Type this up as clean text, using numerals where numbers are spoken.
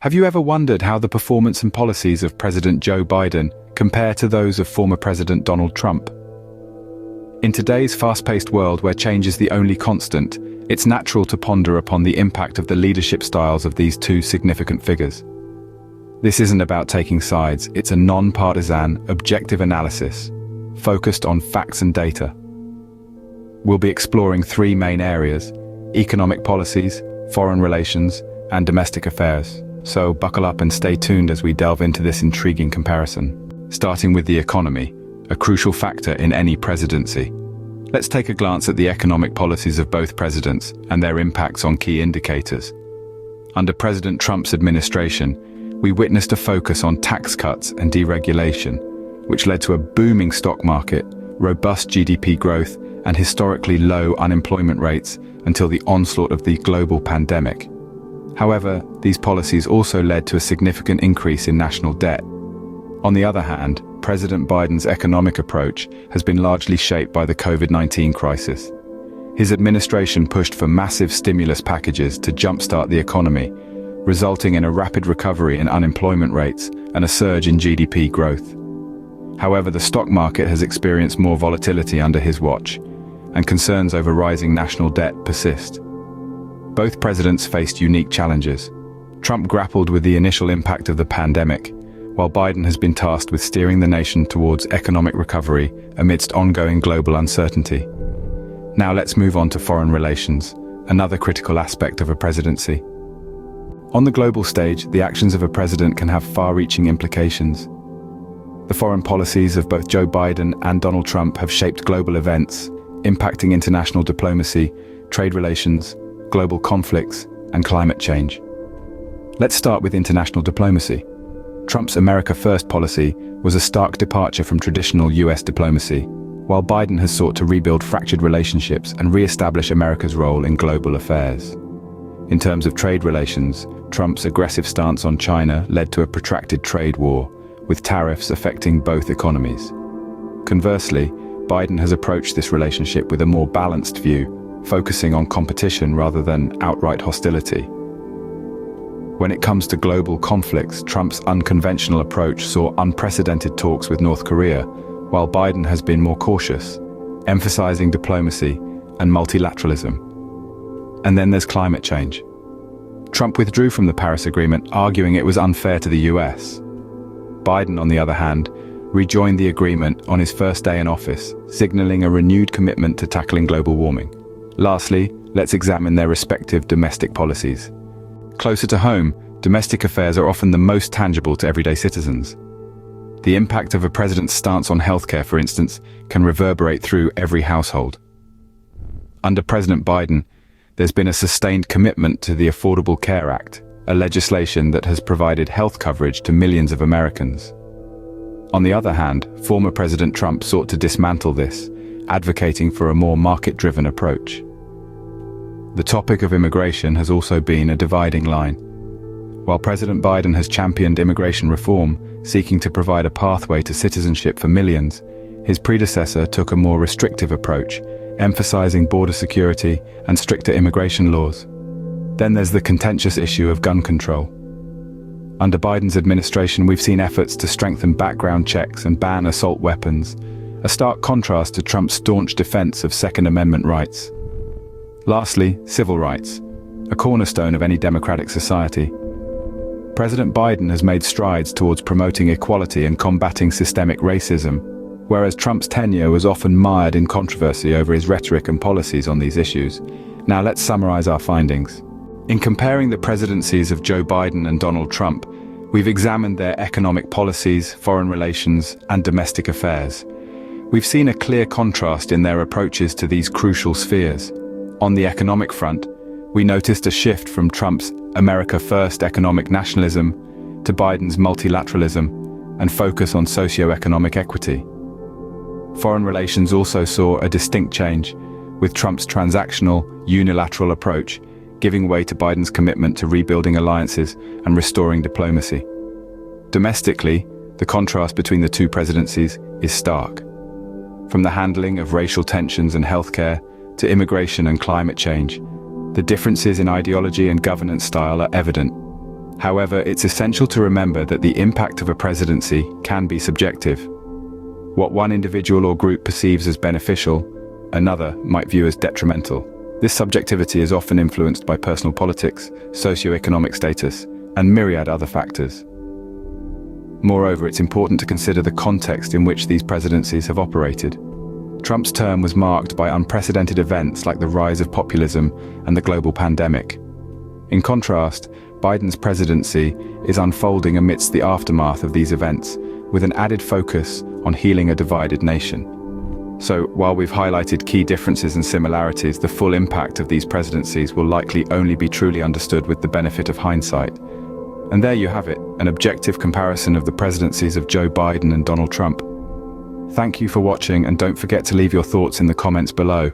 Have you ever wondered how the performance and policies of President Joe Biden compare to those of former President Donald Trump? In today's fast-paced world where change is the only constant, it's natural to ponder upon the impact of the leadership styles of these two significant figures. This isn't about taking sides, it's a non-partisan, objective analysis, focused on facts and data. We'll be exploring three main areas: economic policies, foreign relations, and domestic affairs. So buckle up and stay tuned as we delve into this intriguing comparison. Starting with the economy, a crucial factor in any presidency. Let's take a glance at the economic policies of both presidents and their impacts on key indicators. Under President Trump's administration, we witnessed a focus on tax cuts and deregulation, which led to a booming stock market, robust GDP growth, and historically low unemployment rates until the onslaught of the global pandemic. However, these policies also led to a significant increase in national debt. On the other hand, President Biden's economic approach has been largely shaped by the COVID-19 crisis. His administration pushed for massive stimulus packages to jumpstart the economy, resulting in a rapid recovery in unemployment rates and a surge in GDP growth. However, the stock market has experienced more volatility under his watch, and concerns over rising national debt persist. Both presidents faced unique challenges. Trump grappled with the initial impact of the pandemic, while Biden has been tasked with steering the nation towards economic recovery amidst ongoing global uncertainty. Now let's move on to foreign relations, another critical aspect of a presidency. On the global stage, the actions of a president can have far-reaching implications. The foreign policies of both Joe Biden and Donald Trump have shaped global events, impacting international diplomacy, trade relations, global conflicts, and climate change. Let's start with international diplomacy. Trump's America First policy was a stark departure from traditional US diplomacy, while Biden has sought to rebuild fractured relationships and re-establish America's role in global affairs. In terms of trade relations, Trump's aggressive stance on China led to a protracted trade war, with tariffs affecting both economies. Conversely, Biden has approached this relationship with a more balanced view, focusing on competition rather than outright hostility. When it comes to global conflicts, Trump's unconventional approach saw unprecedented talks with North Korea, while Biden has been more cautious, emphasizing diplomacy and multilateralism. And then there's climate change. Trump withdrew from the Paris Agreement, arguing it was unfair to the US. Biden, on the other hand, rejoined the agreement on his first day in office, signaling a renewed commitment to tackling global warming. Lastly, let's examine their respective domestic policies. Closer to home, domestic affairs are often the most tangible to everyday citizens. The impact of a president's stance on healthcare, for instance, can reverberate through every household. Under President Biden, there's been a sustained commitment to the Affordable Care Act, a legislation that has provided health coverage to millions of Americans. On the other hand, former President Trump sought to dismantle this, advocating for a more market-driven approach. The topic of immigration has also been a dividing line. While President Biden has championed immigration reform, seeking to provide a pathway to citizenship for millions, his predecessor took a more restrictive approach, emphasizing border security and stricter immigration laws. Then there's the contentious issue of gun control. Under Biden's administration, we've seen efforts to strengthen background checks and ban assault weapons, a stark contrast to Trump's staunch defense of Second Amendment rights. Lastly, civil rights, a cornerstone of any democratic society. President Biden has made strides towards promoting equality and combating systemic racism, whereas Trump's tenure was often mired in controversy over his rhetoric and policies on these issues. Now let's summarize our findings. In comparing the presidencies of Joe Biden and Donald Trump, we've examined their economic policies, foreign relations, and domestic affairs. We've seen a clear contrast in their approaches to these crucial spheres. On the economic front, we noticed a shift from Trump's America First economic nationalism to Biden's multilateralism and focus on socio-economic equity. Foreign relations also saw a distinct change, with Trump's transactional, unilateral approach giving way to Biden's commitment to rebuilding alliances and restoring diplomacy. Domestically, the contrast between the two presidencies is stark. From the handling of racial tensions and healthcare to immigration and climate change, the differences in ideology and governance style are evident. However, it's essential to remember that the impact of a presidency can be subjective. What one individual or group perceives as beneficial, another might view as detrimental. This subjectivity is often influenced by personal politics, socioeconomic status, and myriad other factors. Moreover, it's important to consider the context in which these presidencies have operated. Trump's term was marked by unprecedented events like the rise of populism and the global pandemic. In contrast, Biden's presidency is unfolding amidst the aftermath of these events, with an added focus on healing a divided nation. So, while we've highlighted key differences and similarities, the full impact of these presidencies will likely only be truly understood with the benefit of hindsight. And there you have it, an objective comparison of the presidencies of Joe Biden and Donald Trump. Thank you for watching, and don't forget to leave your thoughts in the comments below.